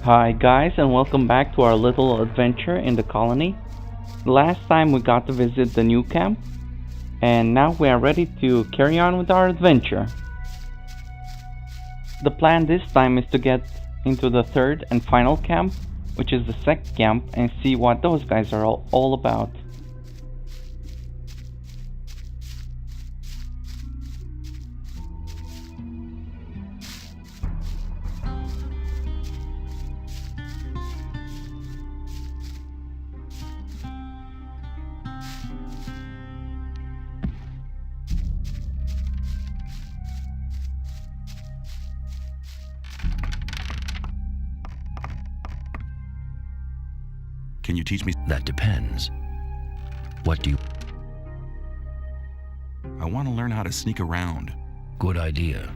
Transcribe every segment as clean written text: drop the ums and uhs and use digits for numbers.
Hi guys, and welcome back to our little adventure in the colony. Last time we got to visit the new camp, and now we are ready to carry on with our adventure. The plan this time is to get into the third and final camp, which is the Sect camp, and see what those guys are all about. Can you teach me? That depends. What do you... I want to learn how to sneak around. Good idea.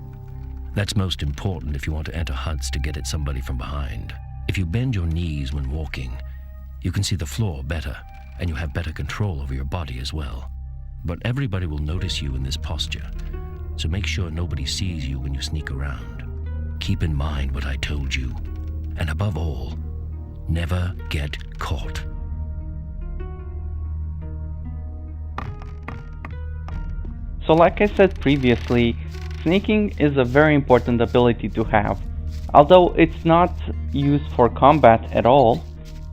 That's most important if you want to enter huts to get at somebody from behind. If you bend your knees when walking, you can see the floor better, and you have better control over your body as well. But everybody will notice you in this posture, so make sure nobody sees you when you sneak around. Keep in mind what I told you, and above all, never get caught. So like I said previously, sneaking is a very important ability to have. Although it's not used for combat at all,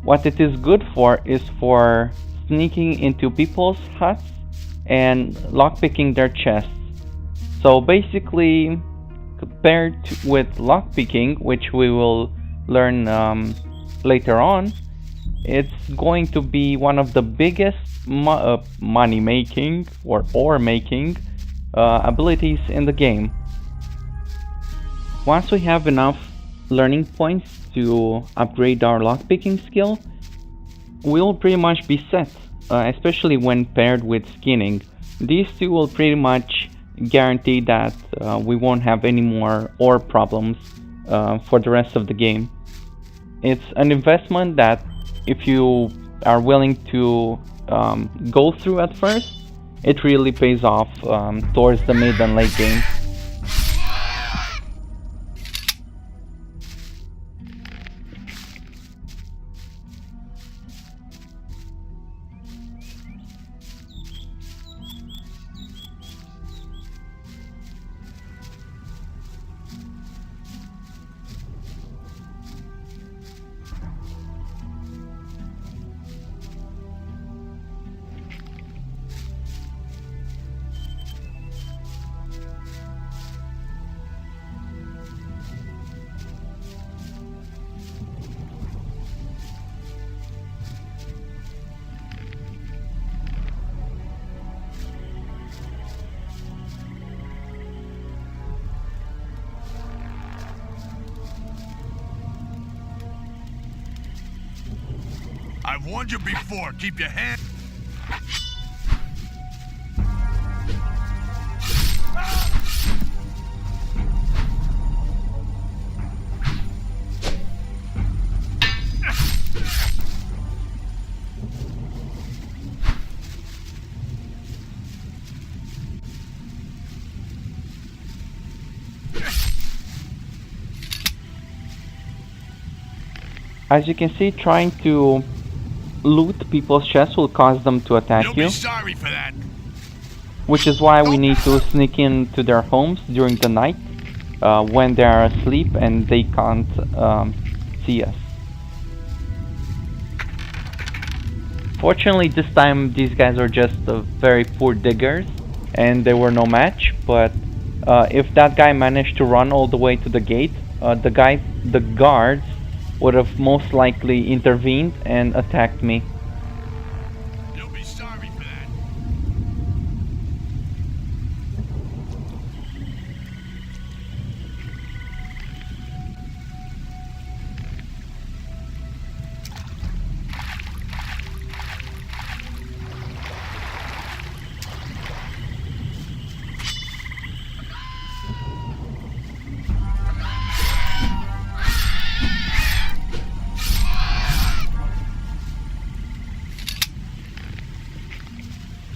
what it is good for is for sneaking into people's huts and lockpicking their chests. So basically, compared with lockpicking, which we will learn later on, it's going to be one of the biggest money making or ore making abilities in the game. Once we have enough learning points to upgrade our lockpicking skill, we'll pretty much be set, especially when paired with skinning. These two will pretty much guarantee that we won't have any more ore problems for the rest of the game. It's an investment that if you are willing to go through at first, it really pays off towards the mid and late game. I've warned you before, keep your hand... As you can see, trying to loot people's chests will cause them to attack You'll you, be sorry for that. which is why we need to sneak into their homes during the night when they are asleep and they can't see us. Fortunately, this time these guys are just very poor diggers and they were no match, but if that guy managed to run all the way to the gate, the guards would have most likely intervened and attacked me. You'll be sorry for that.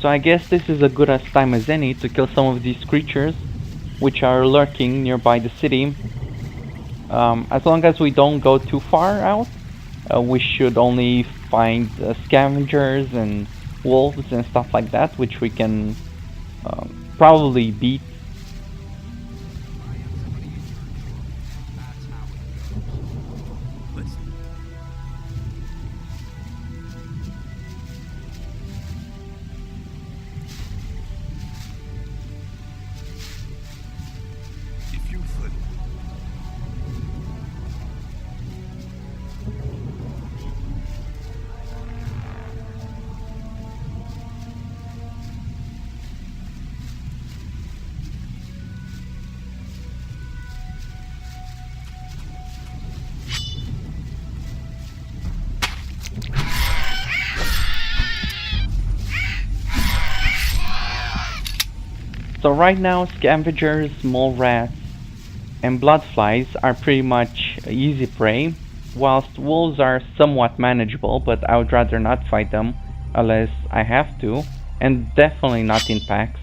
So I guess this is as good a time as any to kill some of these creatures which are lurking nearby the city. As long as we don't go too far out, we should only find scavengers and wolves and stuff like that, which we can probably beat. So right now, scavengers, mole rats, and bloodflies are pretty much easy prey, whilst wolves are somewhat manageable, but I would rather not fight them unless I have to, and definitely not in packs.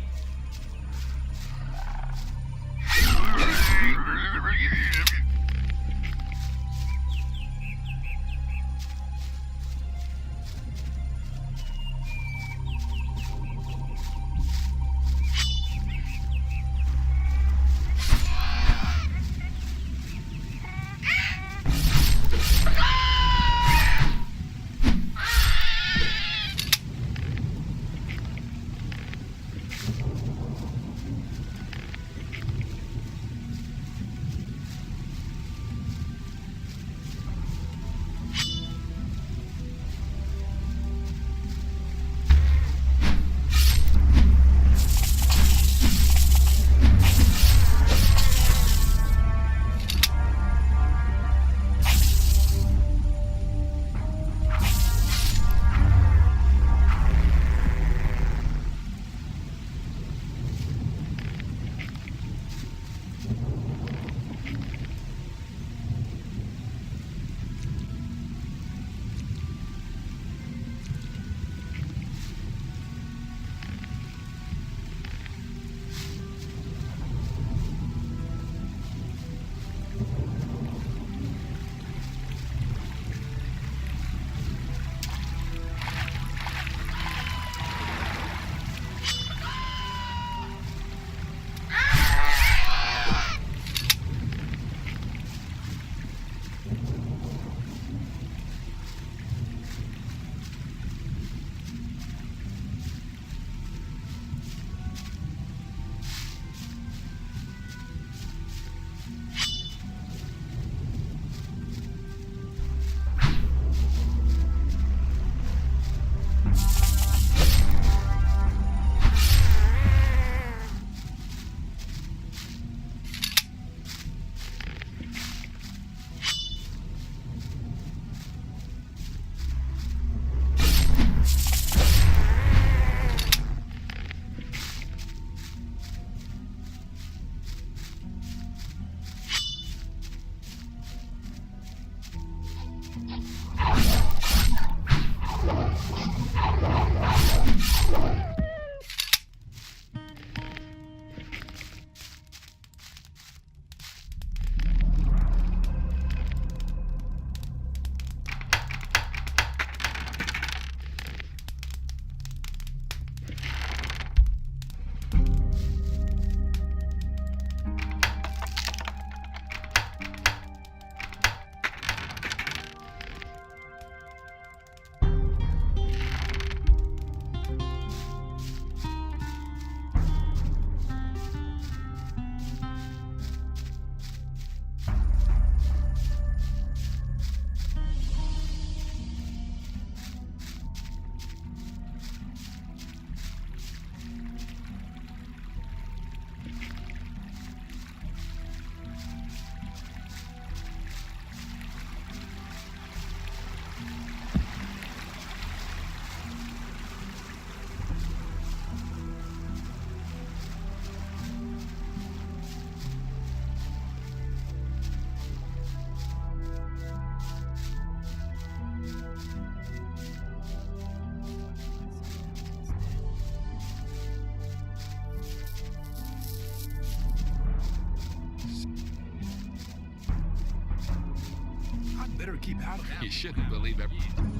Better keep out of it. You shouldn't believe everything.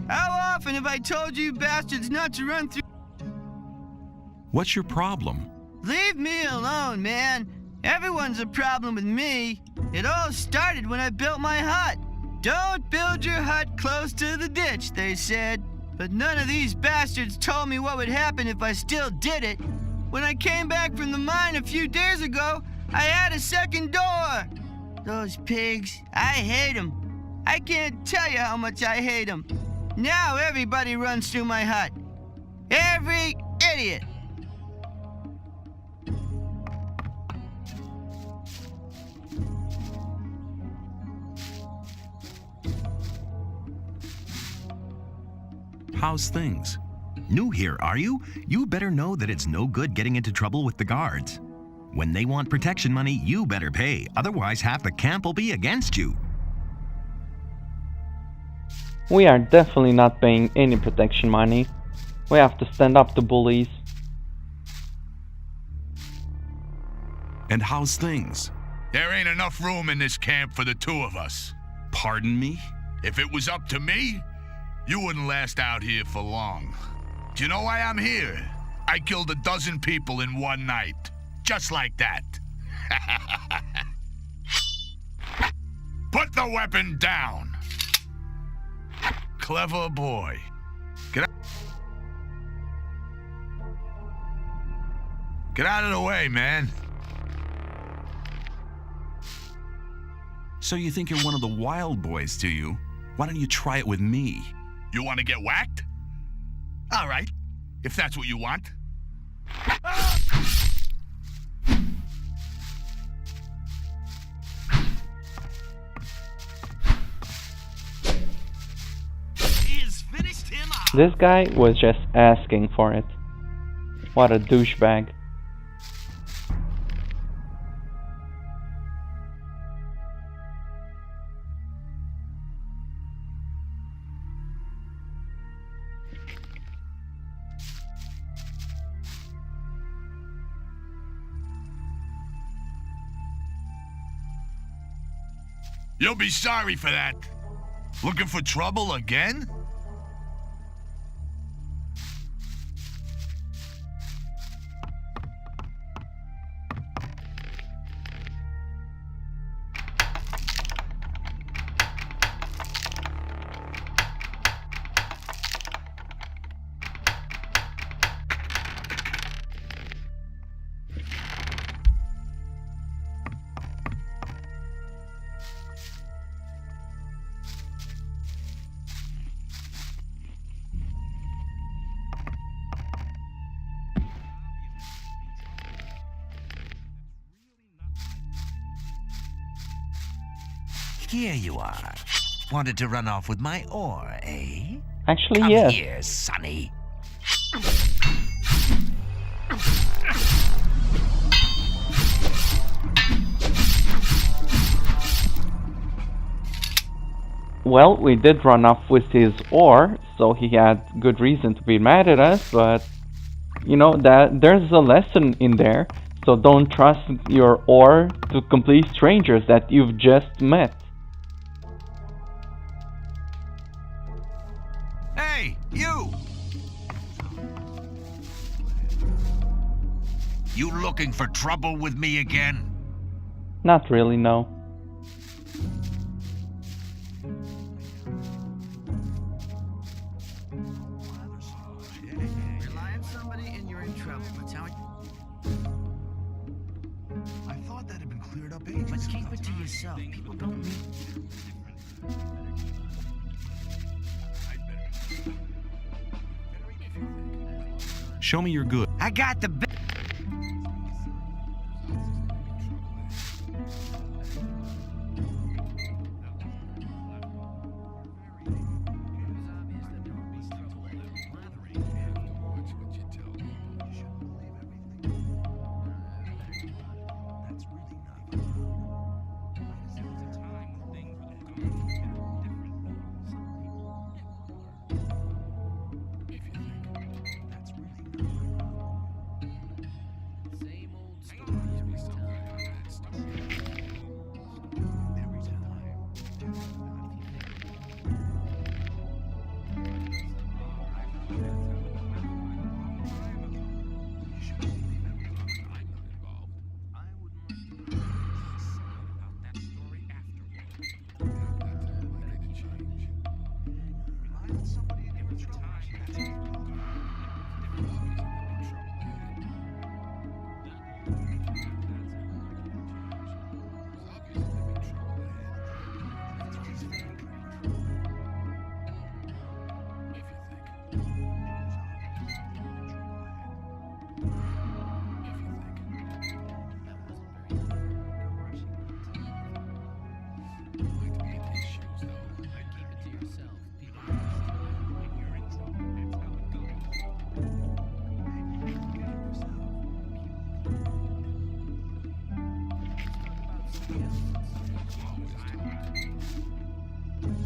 How often have I told you bastards not to run through? What's your problem? Leave me alone, man. Everyone's a problem with me. It all started when I built my hut. Don't build your hut close to the ditch, they said. But none of these bastards told me what would happen if I still did it. When I came back from the mine a few days ago, I had a second door. Those pigs, I hate them. I can't tell you how much I hate them. Now everybody runs through my hut. Every idiot. How's things? New here, are you? You better know that it's no good getting into trouble with the guards. When they want protection money, you better pay. Otherwise, half the camp will be against you. We are definitely not paying any protection money. We have to stand up to bullies. And how's things? There ain't enough room in this camp for the two of us. Pardon me? If it was up to me, you wouldn't last out here for long. Do you know why I'm here? I killed 12 people in one night. Just like that. Put the weapon down. Clever boy. Get out of the way, man. So you think you're one of the wild boys, do you? Why don't you try it with me? You want to get whacked? All right, if that's what you want. This guy was just asking for it. What a douchebag. You'll be sorry for that. Looking for trouble again? Here you are. Wanted to run off with my ore, eh? Actually, Come yes. here, Sonny. Well, we did run off with his ore, so he had good reason to be mad at us, but you know that there's a lesson in there, so don't trust your ore to complete strangers that you've just met. Hey, you! You looking for trouble with me again? Not really, no. Rely on somebody and you're in trouble. That's how I thought that had been cleared up ages But keep it to yourself. People don't need... Show me you're good. I got the...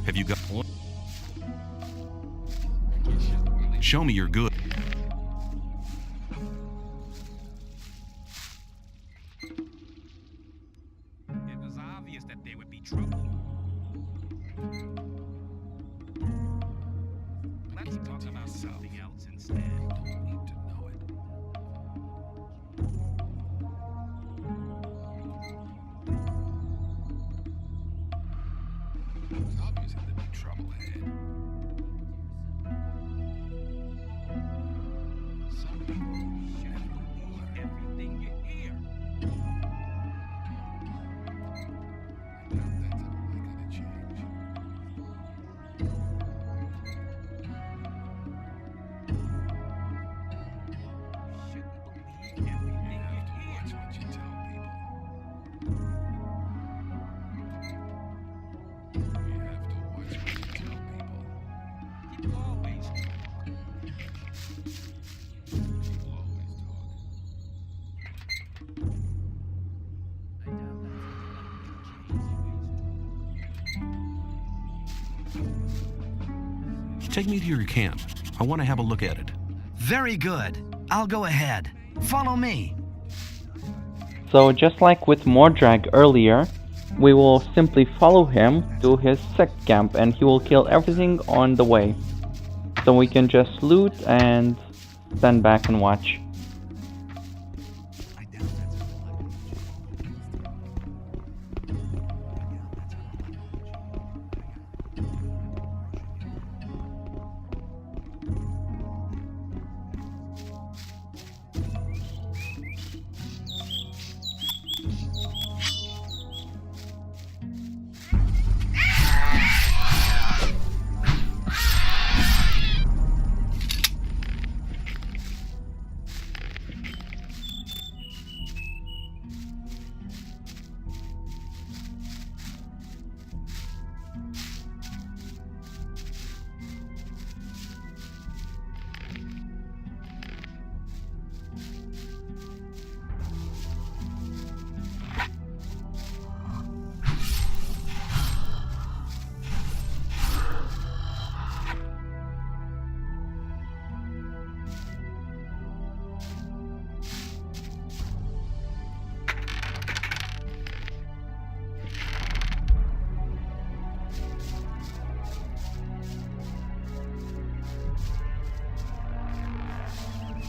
Have you got... Show me you're good. It was obvious that there would be trouble. Let's talk about something else instead. Don't need to know it. It was obvious that there'd be trouble ahead. Some people shouldn't believe everything you hear. I doubt that's ever really gonna change. Shouldn't believe everything you have to watch what you tell people. You have to watch what you tell people. People always talk. People always talk. I doubt that's Take me to your camp. I want to have a look at it. Very good. I'll go ahead. Follow me. So just like with Mordrag earlier, we will simply follow him to his Sect camp and he will kill everything on the way. So we can just loot and stand back and watch.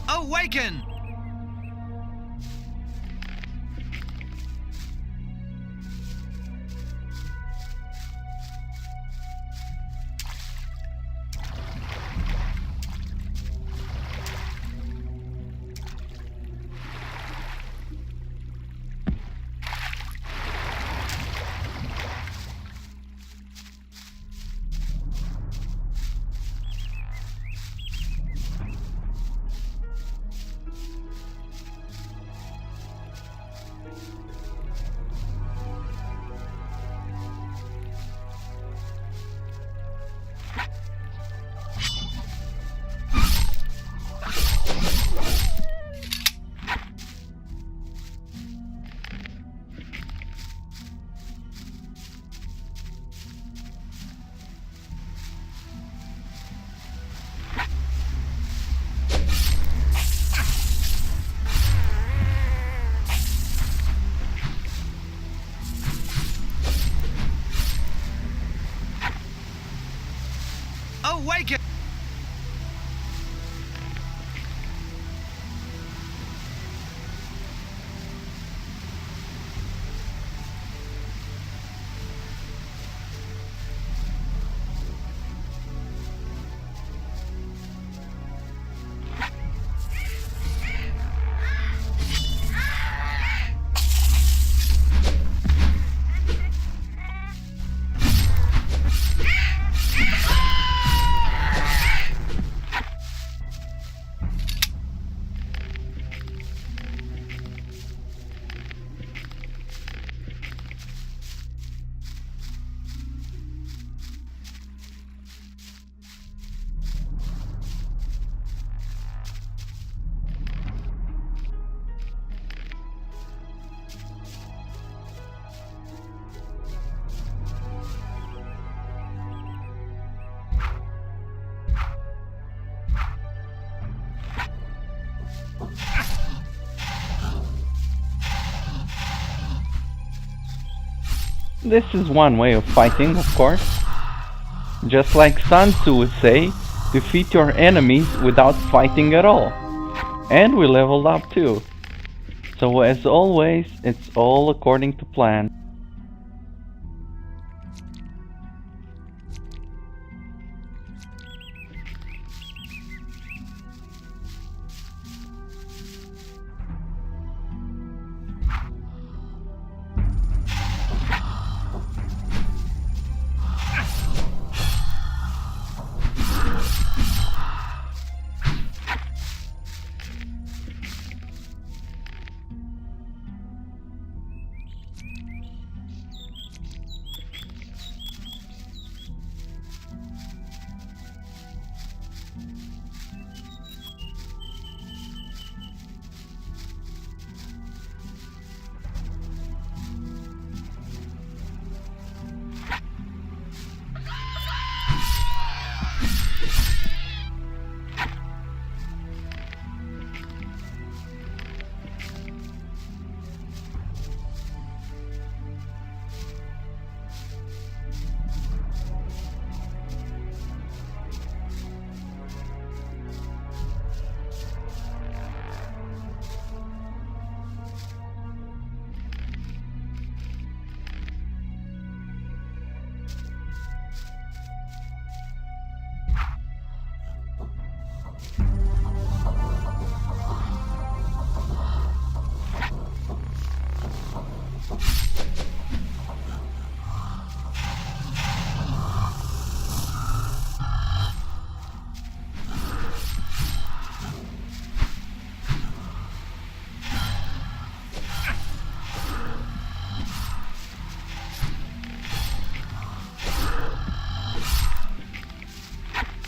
Awaken! This is one way of fighting, of course. Just like Sun Tzu would say, defeat your enemies without fighting at all. And we leveled up too. So as always, it's all according to plan.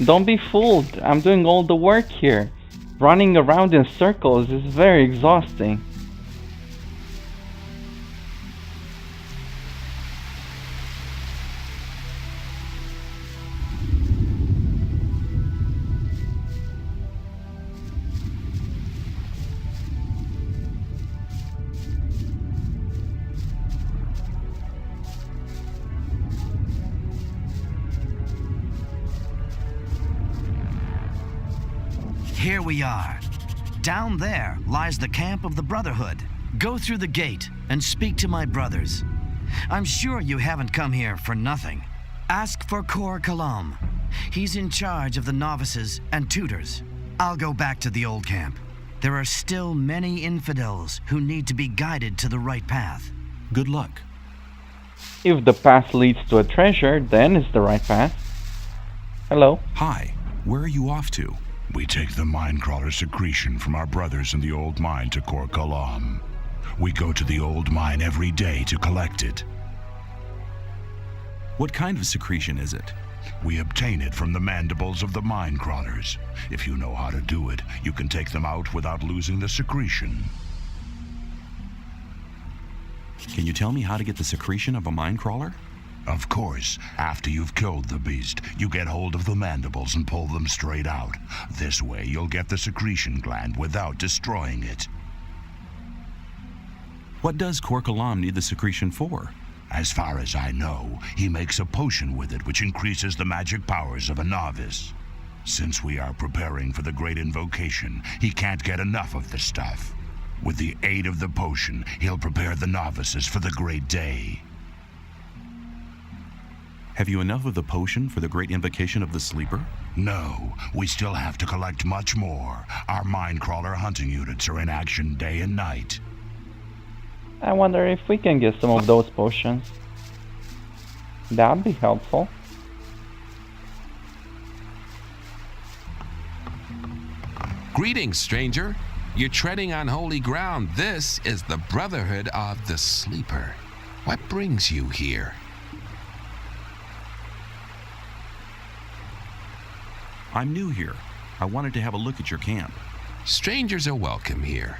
Don't be fooled, I'm doing all the work here. Running around in circles is very exhausting. Here we are. Down there lies the camp of the Brotherhood. Go through the gate and speak to my brothers. I'm sure you haven't come here for nothing. Ask for Kor Kalam. He's in charge of the novices and tutors. I'll go back to the old camp. There are still many infidels who need to be guided to the right path. Good luck. If the path leads to a treasure, then it's the right path. Hello. Hi, where are you off to? We take the Minecrawler secretion from our brothers in the old mine to Kor Kalam. We go to the old mine every day to collect it. What kind of secretion is it? We obtain it from the mandibles of the Minecrawlers. If you know how to do it, you can take them out without losing the secretion. Can you tell me how to get the secretion of a minecrawler? Of course, after you've killed the beast, you get hold of the mandibles and pull them straight out. This way, you'll get the secretion gland without destroying it. What does Kor Kalam need the secretion for? As far as I know, he makes a potion with it which increases the magic powers of a novice. Since we are preparing for the great invocation, he can't get enough of the stuff. With the aid of the potion, he'll prepare the novices for the great day. Have you enough of the potion for the great invocation of the sleeper? No, we still have to collect much more. Our Minecrawler hunting units are in action day and night. I wonder if we can get some of those potions. That'd be helpful. Greetings, stranger. You're treading on holy ground. This is the Brotherhood of the Sleeper. What brings you here? I'm new here. I wanted to have a look at your camp. Strangers are welcome here,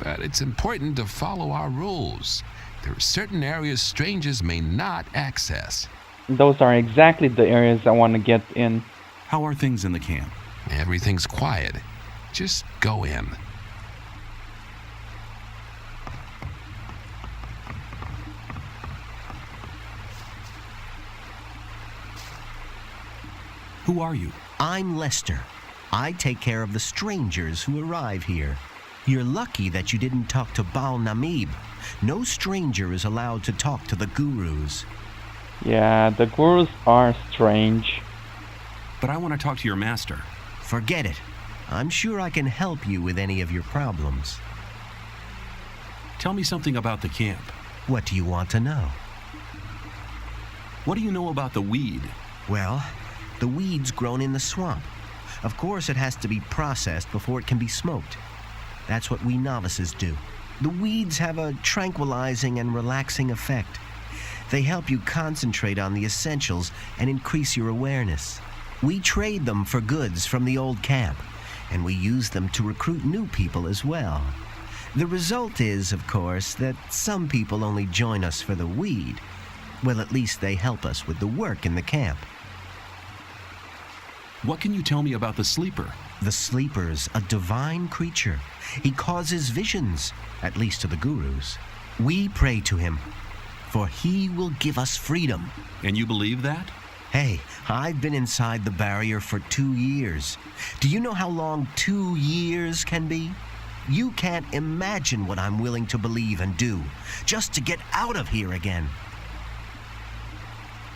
but it's important to follow our rules. There are certain areas strangers may not access. Those are exactly the areas I want to get in. How are things in the camp? Everything's quiet. Just go in. Who are you? I'm Lester. I take care of the strangers who arrive here. You're lucky that you didn't talk to Baal Namib. No stranger is allowed to talk to the gurus. Yeah, the gurus are strange. But I want to talk to your master. Forget it. I'm sure I can help you with any of your problems. Tell me something about the camp. What do you want to know? What do you know about the weed? Well, the weed's grown in the swamp. Of course, it has to be processed before it can be smoked. That's what we novices do. The weeds have a tranquilizing and relaxing effect. They help you concentrate on the essentials and increase your awareness. We trade them for goods from the old camp, and we use them to recruit new people as well. The result is, of course, that some people only join us for the weed. Well, at least they help us with the work in the camp. What can you tell me about the sleeper? The sleeper's a divine creature. He causes visions, at least to the gurus. We pray to him, for he will give us freedom. And you believe that? Hey, I've been inside the barrier for 2 years. Do you know how long 2 years can be? You can't imagine what I'm willing to believe and do, just to get out of here again.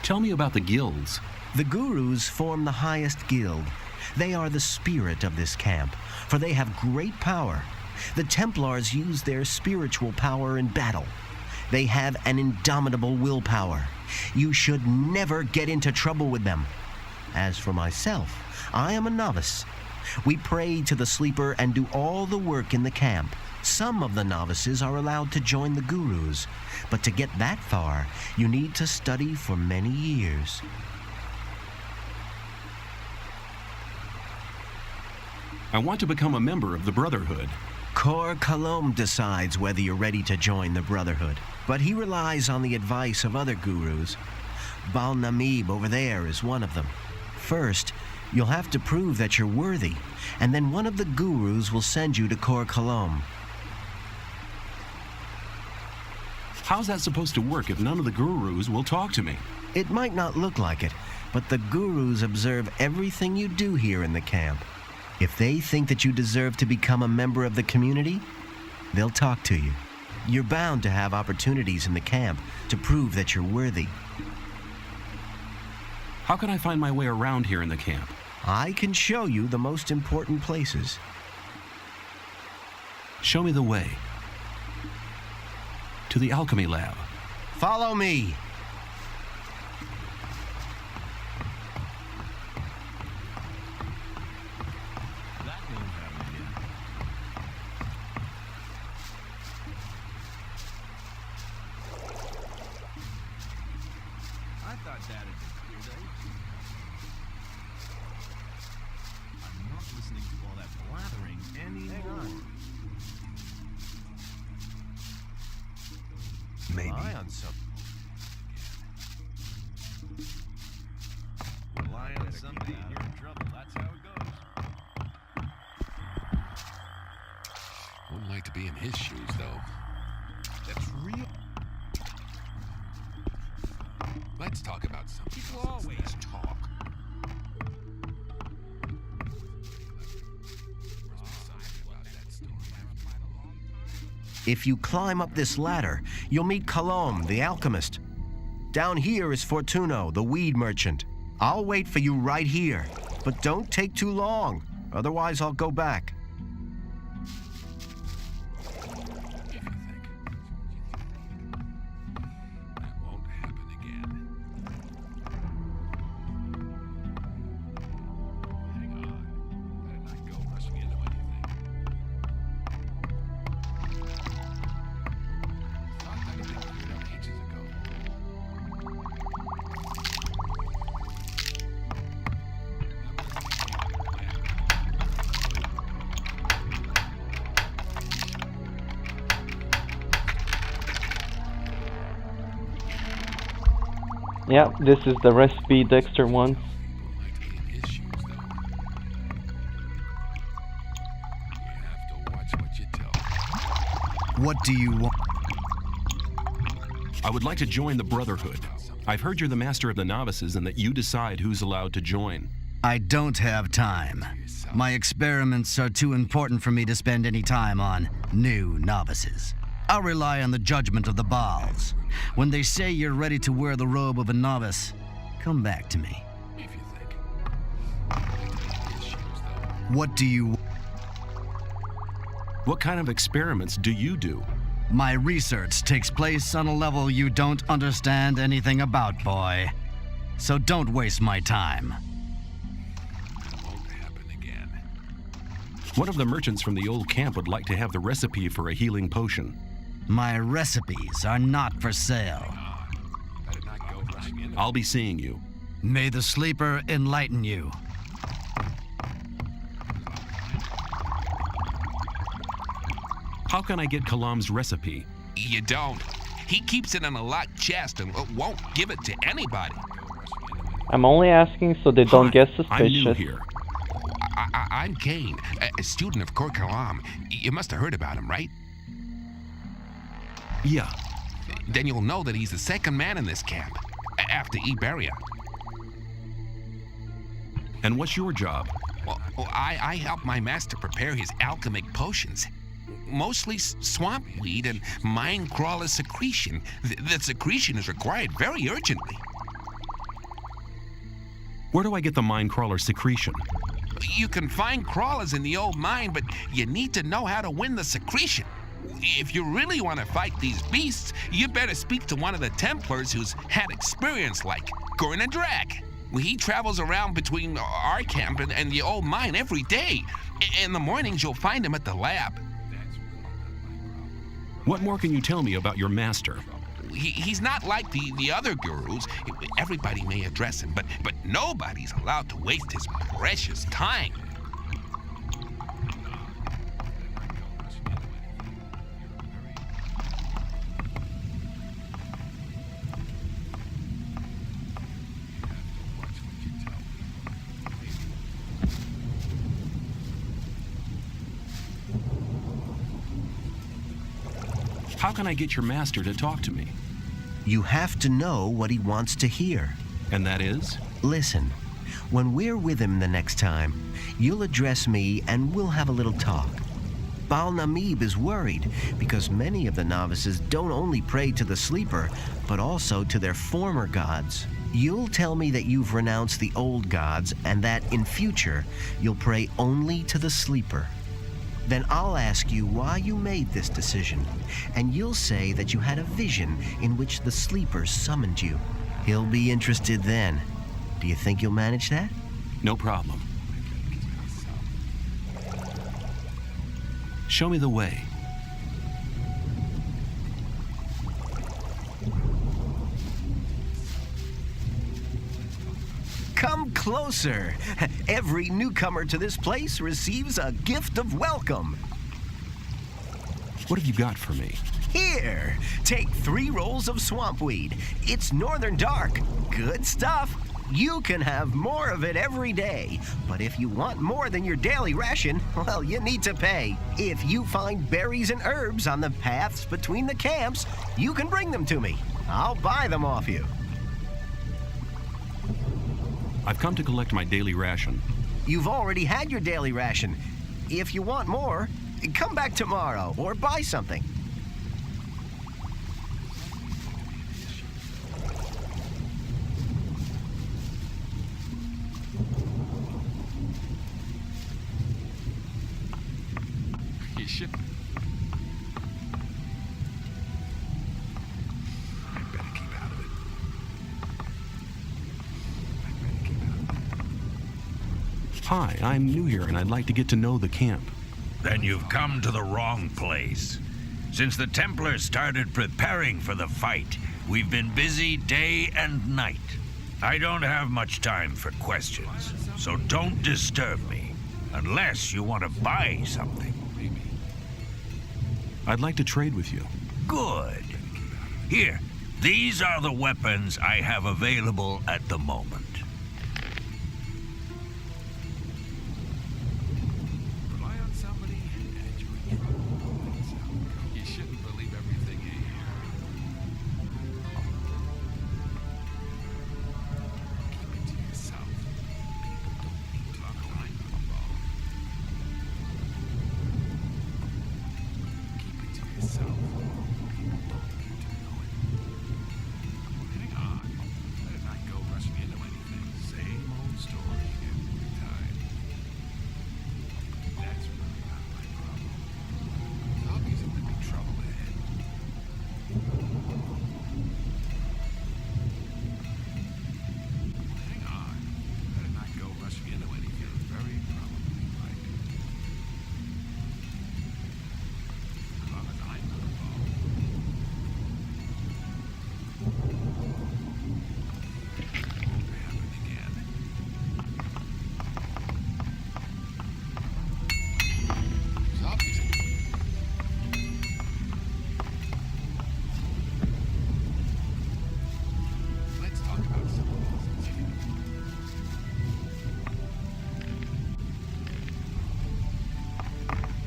Tell me about the guilds. The gurus form the highest guild. They are the spirit of this camp, for they have great power. The Templars use their spiritual power in battle. They have an indomitable willpower. You should never get into trouble with them. As for myself, I am a novice. We pray to the sleeper and do all the work in the camp. Some of the novices are allowed to join the gurus, but to get that far, you need to study for many years. I want to become a member of the Brotherhood. Kor Kalom decides whether you're ready to join the Brotherhood, but he relies on the advice of other gurus. Baal Namib over there is one of them. First, you'll have to prove that you're worthy, and then one of the gurus will send you to Kor Kalom. How's that supposed to work if none of the gurus will talk to me? It might not look like it, but the gurus observe everything you do here in the camp. If they think that you deserve to become a member of the community, they'll talk to you. You're bound to have opportunities in the camp to prove that you're worthy. How can I find my way around here in the camp? I can show you the most important places. Show me the way. To the alchemy lab. Follow me! Maybe. Rely on something. Rely on something, you're in trouble. That's how it goes. Wouldn't like to be in his shoes, though. That's real. Let's talk about something. People always talk. If you climb up this ladder, you'll meet Kalom, the alchemist. Down here is Fortuno, the weed merchant. I'll wait for you right here, but don't take too long, otherwise I'll go back. That won't happen again. Hang on. Better not go rushing into anything. Thought that had been cleared up ages ago. Yeah, this is the recipe Dexter wants. Wouldn't like to be in his shoes, though. You have to watch what you tell. What do you want? I would like to join the Brotherhood. I've heard you're the master of the novices and that you decide who's allowed to join. I don't have time. My experiments are too important for me to spend any time on new novices. I'll rely on the judgment of the Baals. When they say you're ready to wear the robe of a novice, come back to me. What do you... What kind of experiments do you do? My research takes place on a level you don't understand anything about, boy. So don't waste my time. One of the merchants from the old camp would like to have the recipe for a healing potion. My recipes are not for sale. I'll be seeing you. May the sleeper enlighten you. How can I get Kalam's recipe? You don't. He keeps it in a locked chest and won't give it to anybody. I'm only asking so they don't get suspicious. I'm new here. I'm Kane, a student of Kor Kalam. You must have heard about him, right? Yeah. Then you'll know that he's the second man in this camp, after Iberia. And what's your job? Well, I help my master prepare his alchemic potions. Mostly swamp weed and mine crawler secretion. The secretion is required very urgently. Where do I get the mine crawler secretion? You can find crawlers in the old mine, but you need to know how to win the secretion. If you really want to fight these beasts, you better speak to one of the Templars who's had experience like Gurn Drag. He travels around between our camp and the old mine every day. In the mornings, you'll find him at the lab. What more can you tell me about your master? He's not like the other gurus. Everybody may address him, but nobody's allowed to waste his precious time. How can I get your master to talk to me? You have to know what he wants to hear. And that is? Listen, when we're with him the next time, you'll address me and we'll have a little talk. Baal Namib is worried because many of the novices don't only pray to the sleeper, but also to their former gods. You'll tell me that you've renounced the old gods and that in future you'll pray only to the sleeper. Then I'll ask you why you made this decision, and you'll say that you had a vision in which the sleeper summoned you. He'll be interested then. Do you think you'll manage that? No problem. Show me the way. Come closer. Every newcomer to this place receives a gift of welcome. What have you got for me? Here, take 3 rolls of swampweed. It's northern dark. Good stuff. You can have more of it every day. But if you want more than your daily ration, well, you need to pay. If you find berries and herbs on the paths between the camps, you can bring them to me. I'll buy them off you. I've come to collect my daily ration. You've already had your daily ration. If you want more, come back tomorrow or buy something. You should. Hi, I'm new here and I'd like to get to know the camp. Then you've come to the wrong place. Since the Templars started preparing for the fight, we've been busy day and night. I don't have much time for questions, so don't disturb me, unless you want to buy something. I'd like to trade with you. Good. Here, these are the weapons I have available at the moment.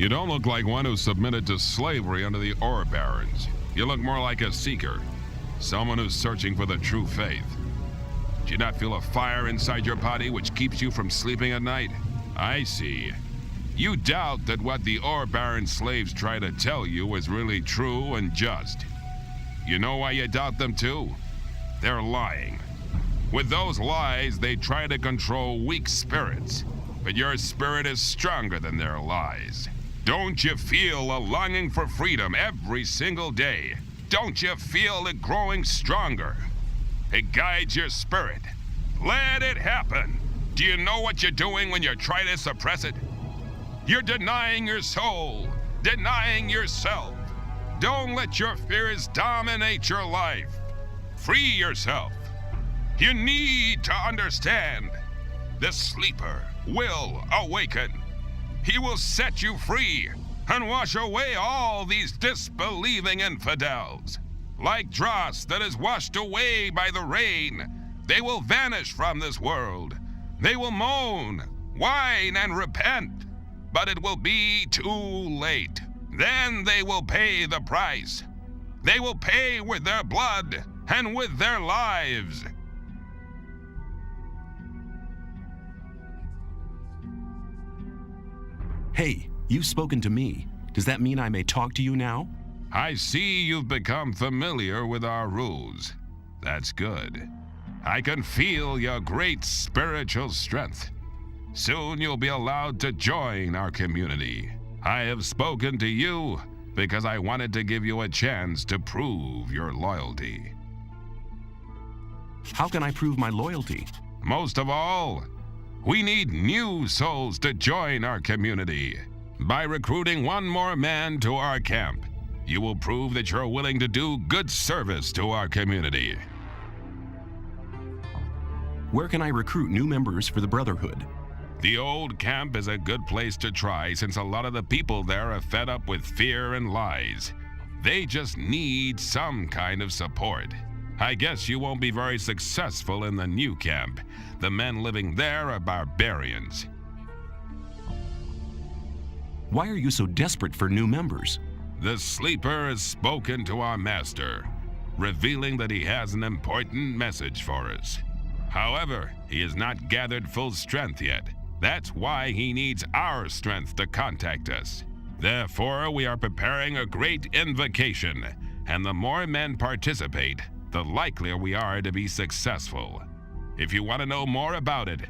You don't look like one who submitted to slavery under the ore barons. You look more like a seeker, someone who's searching for the true faith. Do you not feel a fire inside your body which keeps you from sleeping at night? I see. You doubt that what the ore baron slaves try to tell you is really true and just. You know why you doubt them too? They're lying. With those lies, they try to control weak spirits, but your spirit is stronger than their lies. Don't you feel a longing for freedom every single day? Don't you feel it growing stronger? It guides your spirit. Let it happen. Do you know what you're doing when you try to suppress it? You're denying your soul, denying yourself. Don't let your fears dominate your life. Free yourself. You need to understand. The sleeper will awaken. He will set you free and wash away all these disbelieving infidels. Like dross that is washed away by the rain, they will vanish from this world. They will moan, whine, and repent, but it will be too late. Then they will pay the price. They will pay with their blood and with their lives. Hey, you've spoken to me. Does that mean I may talk to you now? I see you've become familiar with our rules. That's good. I can feel your great spiritual strength. Soon you'll be allowed to join our community. I have spoken to you because I wanted to give you a chance to prove your loyalty. How can I prove my loyalty? Most of all, we need new souls to join our community. By recruiting one more man to our camp, you will prove that you're willing to do good service to our community. Where can I recruit new members for the Brotherhood? The old camp is a good place to try since a lot of the people there are fed up with fear and lies. They just need some kind of support. I guess you won't be very successful in the new camp. The men living there are barbarians. Why are you so desperate for new members? The sleeper has spoken to our master, revealing that he has an important message for us. However, he has not gathered full strength yet. That's why he needs our strength to contact us. Therefore, we are preparing a great invocation, and the more men participate, the likelier we are to be successful. If you want to know more about it,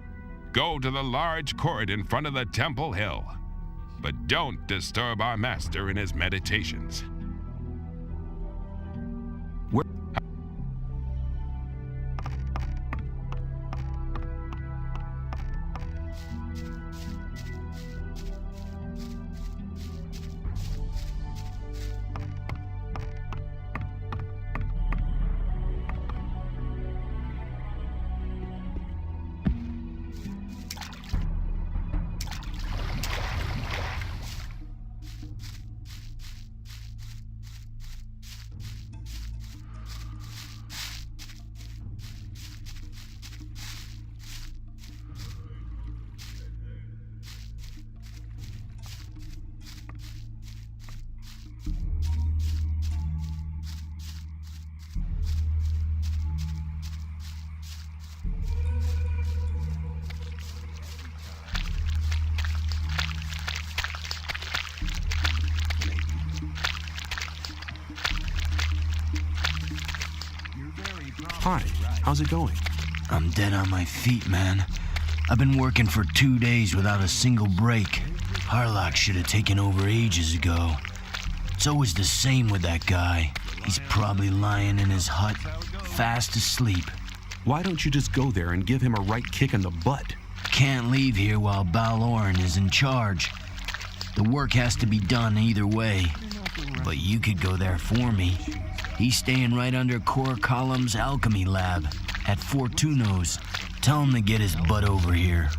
go to the large court in front of the Temple Hill. But don't disturb our master in his meditations. Hi, how's it going? I'm dead on my feet, man. I've been working for 2 days without a single break. Harlock should have taken over ages ago. It's always the same with that guy. He's probably lying in his hut, fast asleep. Why don't you just go there and give him a right kick in the butt? Can't leave here while Baloran is in charge. The work has to be done either way. But you could go there for me. He's staying right under Core Column's alchemy lab at Fortuno's. Tell him to get his butt over here.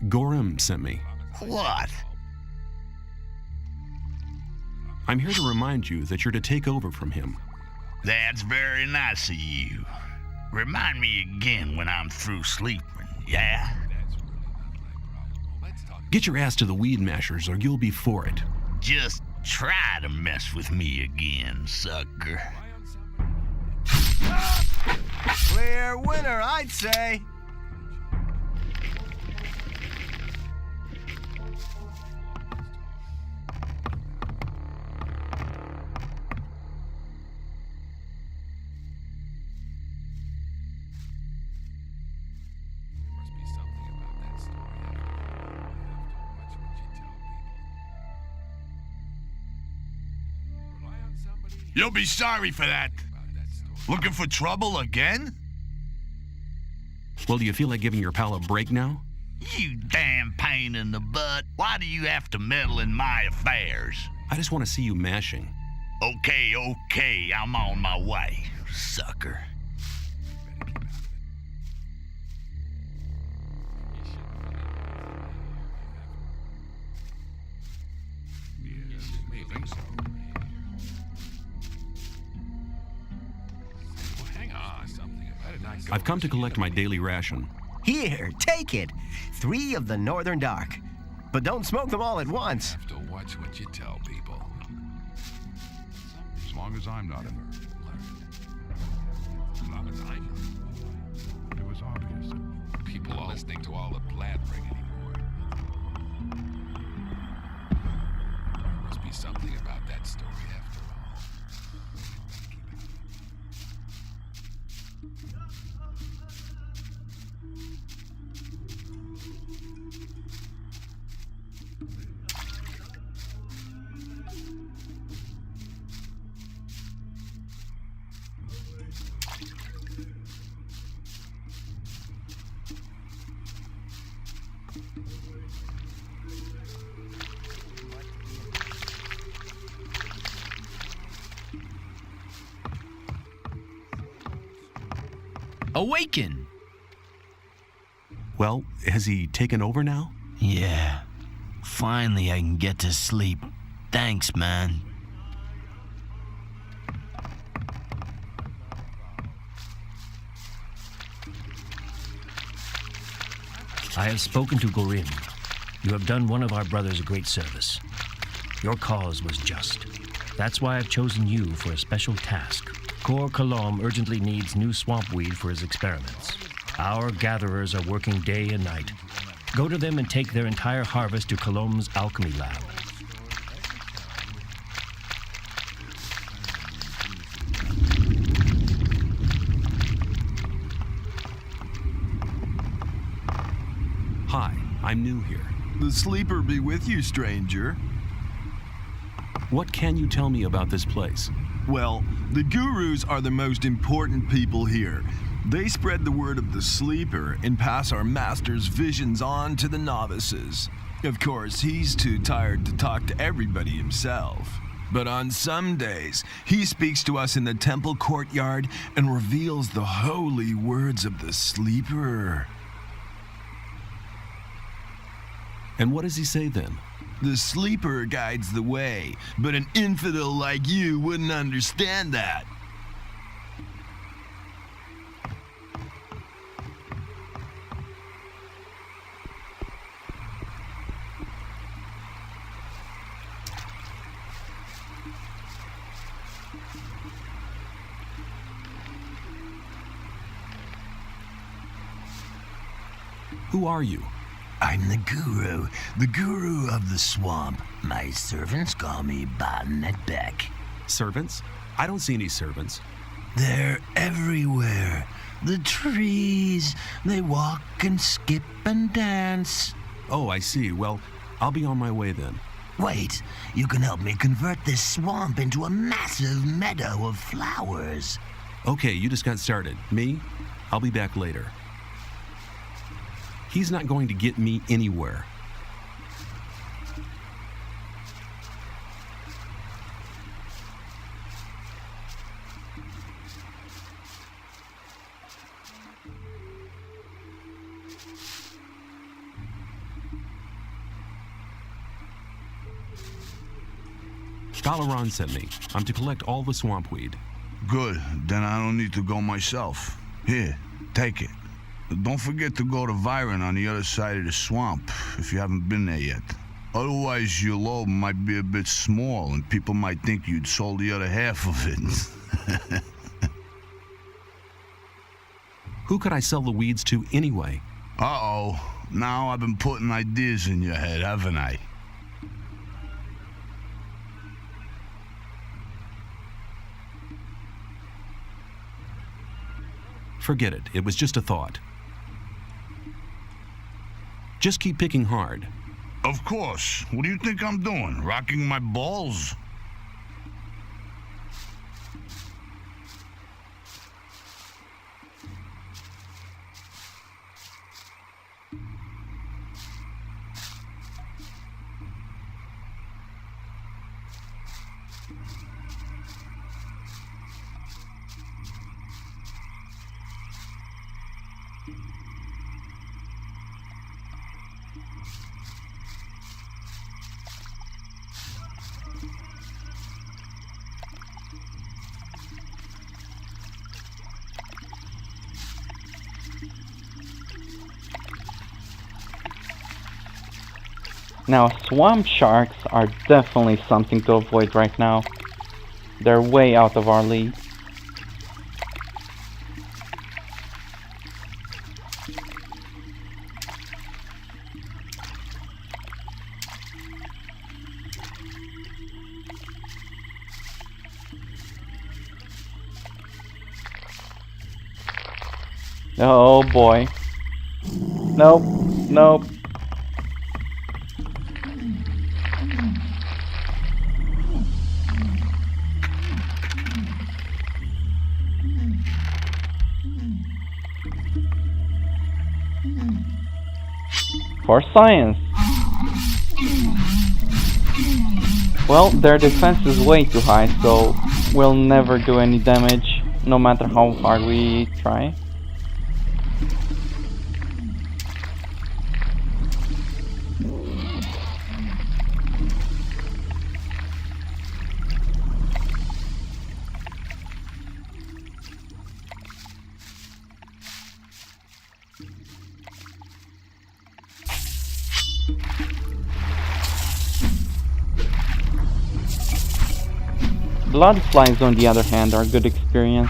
Gorham sent me. What? I'm here to remind you that you're to take over from him. That's very nice of you. Remind me again when I'm through sleeping, yeah? Get your ass to the weed mashers or you'll be for it. Just try to mess with me again, sucker. Clear winner, I'd say. You'll be sorry for that. Looking for trouble again? Well, do you feel like giving your pal a break now? You damn pain in the butt. Why do you have to meddle in my affairs? I just want to see you mashing. Okay, I'm on my way, sucker. I've come to collect my daily ration. Here, take it. 3 of the Northern Dark. But don't smoke them all at once. Have to watch what you tell people. As long as I'm not in there. As long as I'm not. It was obvious. People are listening to all the blathering anymore. There must be something about that story after all. Awaken! Well, has he taken over now? Yeah. Finally, I can get to sleep. Thanks, man. I have spoken to Gorin. You have done one of our brothers a great service. Your cause was just. That's why I've chosen you for a special task. Kor Kalom urgently needs new swamp weed for his experiments. Our gatherers are working day and night. Go to them and take their entire harvest to Kalom's alchemy lab. Hi, I'm new here. The sleeper be with you, stranger. What can you tell me about this place? Well, the gurus are the most important people here. They spread the word of the sleeper and pass our master's visions on to the novices. Of course, he's too tired to talk to everybody himself. But on some days, he speaks to us in the temple courtyard and reveals the holy words of the sleeper. And what does he say then? The sleeper guides the way, but an infidel like you wouldn't understand that. Who are you? I'm the guru of the swamp. My servants call me Bonnet Beck. Servants? I don't see any servants. They're everywhere. The trees, they walk and skip and dance. Oh, I see. Well, I'll be on my way then. Wait, you can help me convert this swamp into a massive meadow of flowers. Okay, you just got started. Me? I'll be back later. He's not going to get me anywhere. Dalaran sent me. I'm to collect all the swamp weed. Good, then I don't need to go myself. Here, take it. Don't forget to go to Viren on the other side of the swamp, if you haven't been there yet. Otherwise, your load might be a bit small, and people might think you'd sold the other half of it. Who could I sell the weeds to anyway? Uh-oh. Now I've been putting ideas in your head, haven't I? Forget it. It was just a thought. Just keep picking hard. Of course. What do you think I'm doing? Rocking my balls? Now, swamp sharks are definitely something to avoid right now. They're way out of our league. Oh boy. Nope, nope. For science. Well, their defense is way too high, so we'll never do any damage, no matter how hard we try. Blood flies, on the other hand, are a good experience.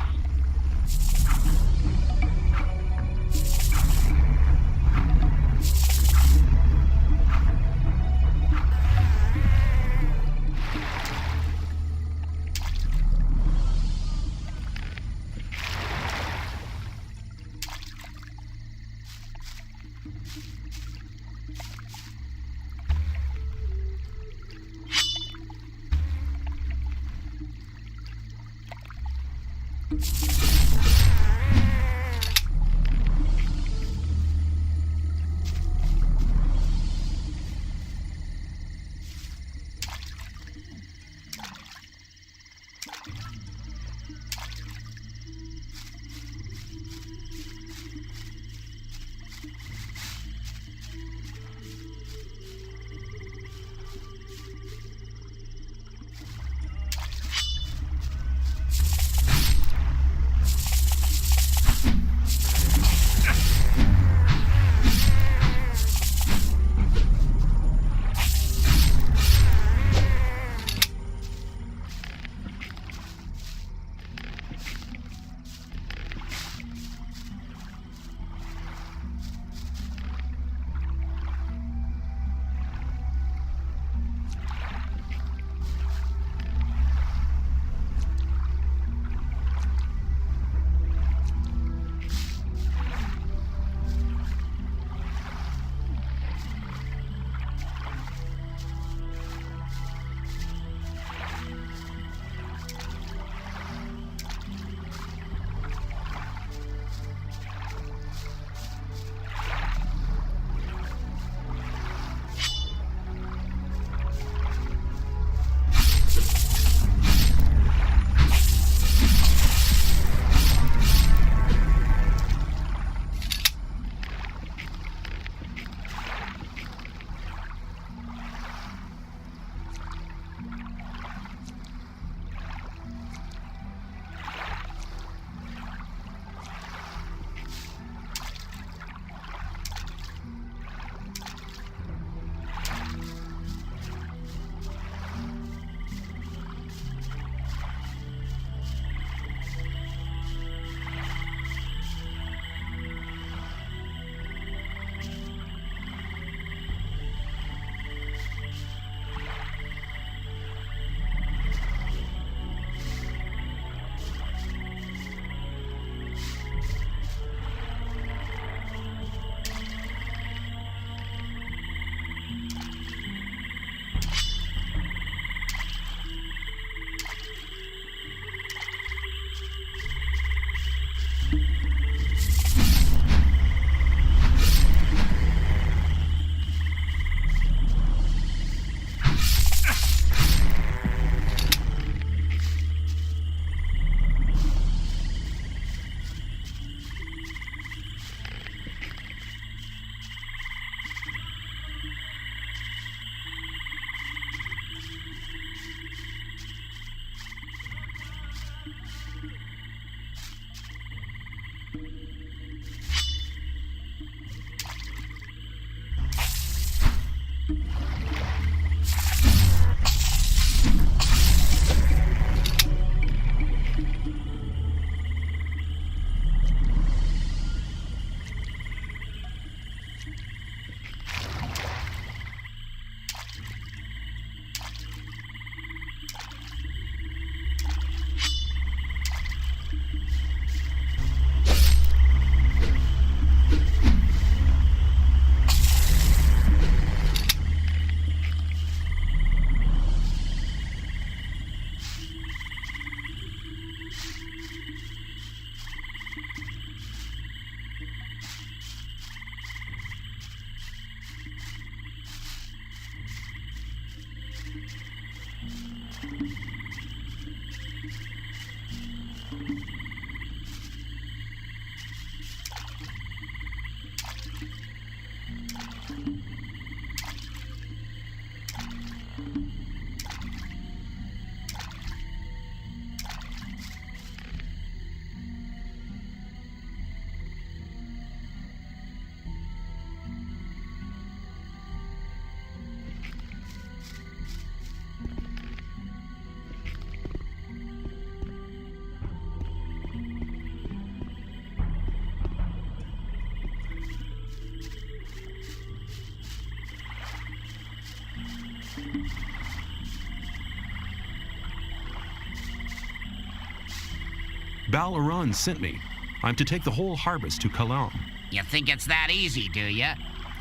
Balaran sent me. I'm to take the whole harvest to Kalam. You think it's that easy, do you?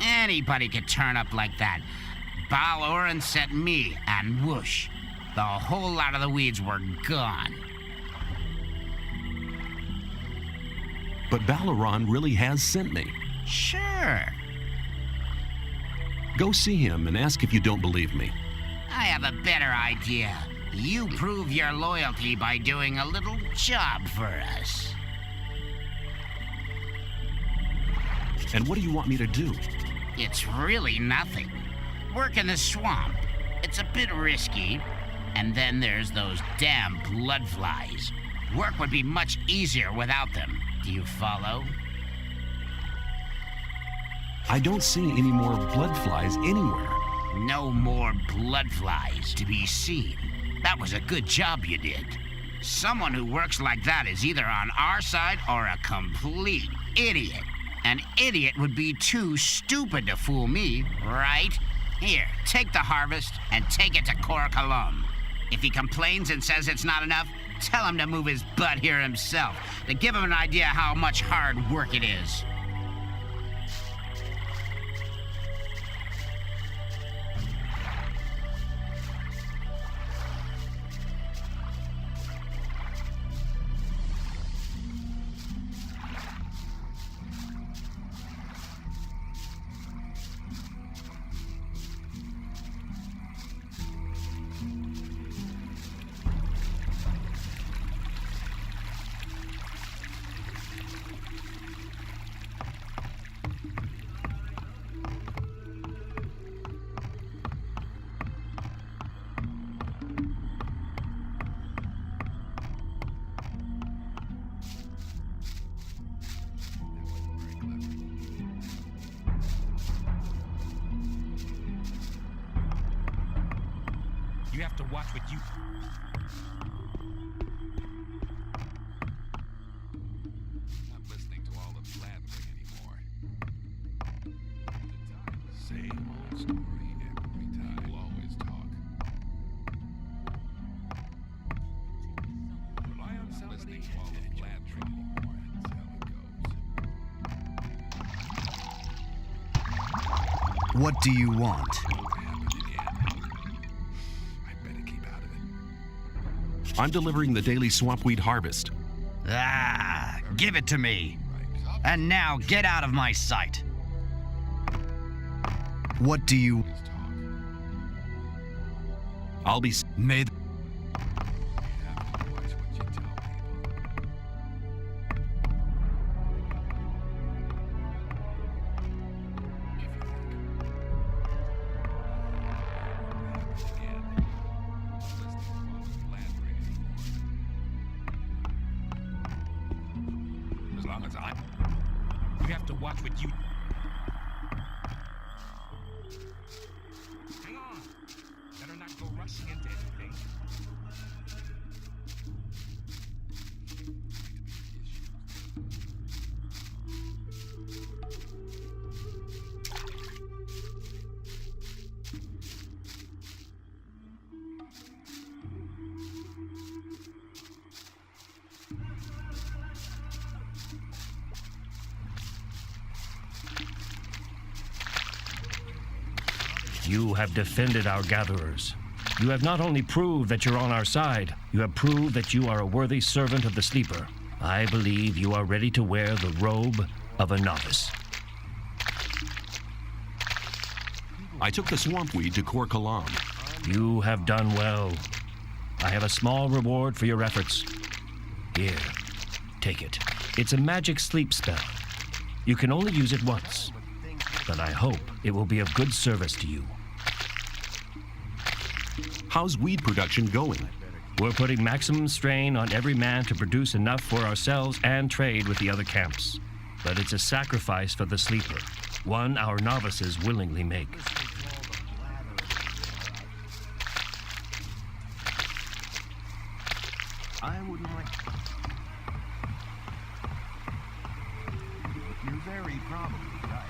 Anybody could turn up like that. Balaran sent me, and whoosh, the whole lot of the weeds were gone. But Balaran really has sent me. Sure. Go see him and ask if you don't believe me. I have a better idea. You prove your loyalty by doing a little job for us. And what do you want me to do? It's really nothing. Work in the swamp. It's a bit risky. And then there's those damn bloodflies. Work would be much easier without them. Do you follow? I don't see any more bloodflies anywhere. No more bloodflies to be seen. That was a good job you did. Someone who works like that is either on our side or a complete idiot. An idiot would be too stupid to fool me, right? Here, take the harvest and take it to Korkalum. If he complains and says it's not enough, tell him to move his butt here himself, to give him an idea how much hard work it is. You have to watch what you... Not listening to all the blabbering anymore. Same old story every time. We'll always talk. Rely on somebody. Listening to all the blabbering anymore. That's how it goes. What do you want? I'm delivering the daily swampweed harvest. Ah, give it to me. And now get out of my sight. What do you... I'll be... Made... You have to watch what you... Hang on. Better not go rushing into anything. You have defended our gatherers. You have not only proved that you're on our side, you have proved that you are a worthy servant of the Sleeper. I believe you are ready to wear the robe of a novice. I took the swampweed to Korkalam. You have done well. I have a small reward for your efforts. Here, take it. It's a magic sleep spell. You can only use it once, but I hope it will be of good service to you. How's weed production going? We're putting maximum strain on every man to produce enough for ourselves and trade with the other camps. But it's a sacrifice for the Sleeper, one our novices willingly make. I wouldn't like... You're very probably right.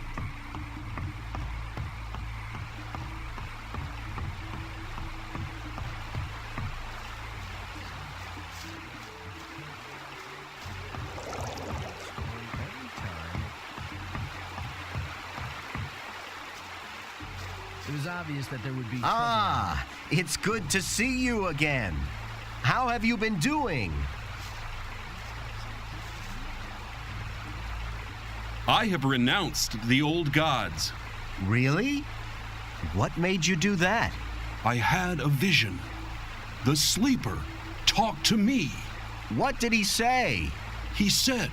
It was obvious that there would be Ah, it's good to see you again. How have you been doing? I have renounced the old gods. Really? What made you do that? I had a vision. The sleeper talked to me. What did he say? He said,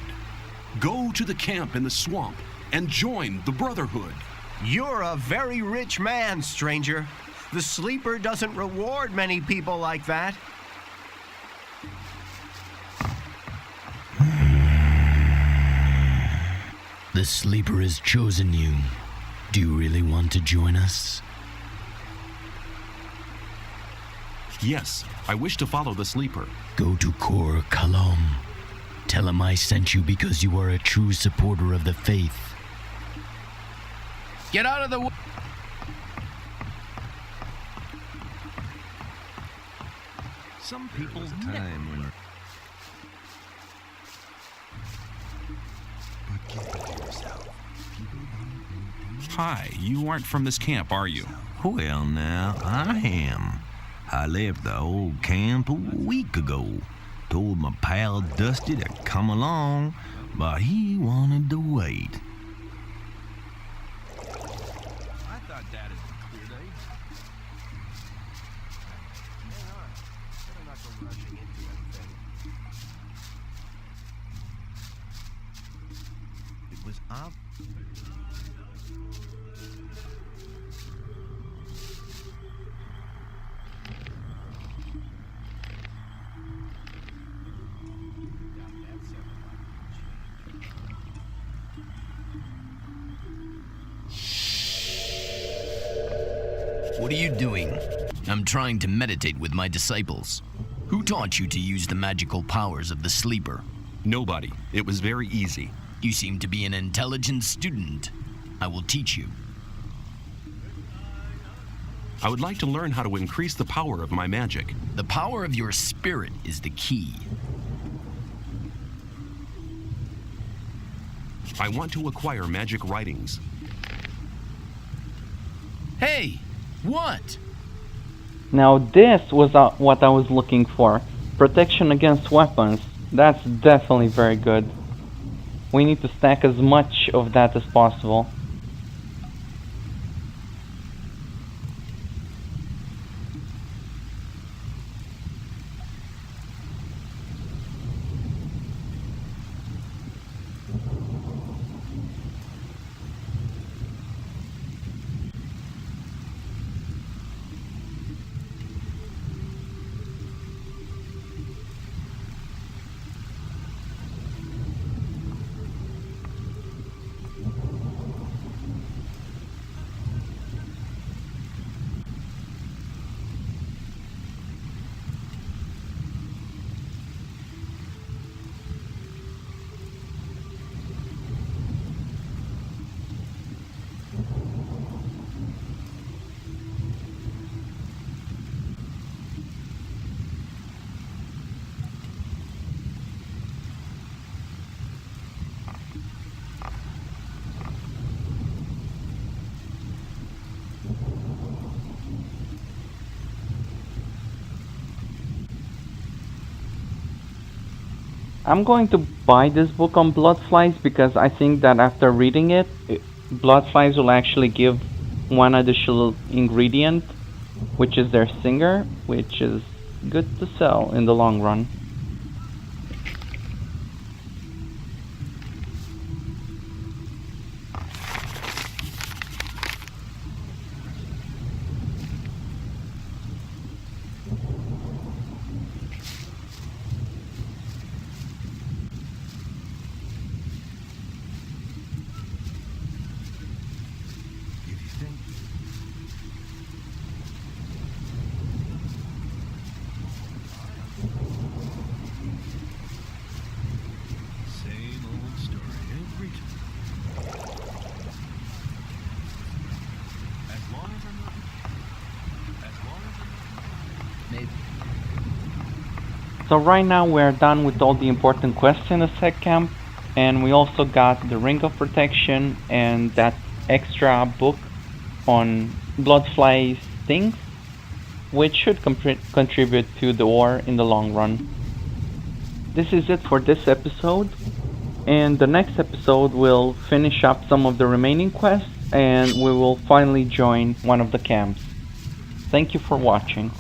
"Go to the camp in the swamp and join the Brotherhood." You're a very rich man, stranger. The sleeper doesn't reward many people like that. The sleeper has chosen you. Do you really want to join us? Yes, I wish to follow the sleeper. Go to Kor Kalom. Tell him I sent you because you are a true supporter of the faith. Get out of the way! Some people's time when... But keep it to yourself. Hi, you aren't from this camp, are you? Well, now, I am. I left the old camp a week ago. Told my pal Dusty to come along, but he wanted to wait. I thought that is a clear day. Hang on. Better not go rushing into anything. It was up. What are you doing? I'm trying to meditate with my disciples. Who taught you to use the magical powers of the sleeper? Nobody. It was very easy. You seem to be an intelligent student. I will teach you. I would like to learn how to increase the power of my magic. The power of your spirit is the key. I want to acquire magic writings. Hey! What? Now this was what I was looking for. Protection against weapons. That's definitely very good. We need to stack as much of that as possible. I'm going to buy this book on blood flies because I think that after reading it, blood flies will actually give one additional ingredient, which is their stinger, which is good to sell in the long run. So right now we're done with all the important quests in the Sect camp, and we also got the Ring of Protection and that extra book on bloodfly stings, which should contribute to the war in the long run. This is it for this episode, and the next episode will finish up some of the remaining quests and we will finally join one of the camps. Thank you for watching.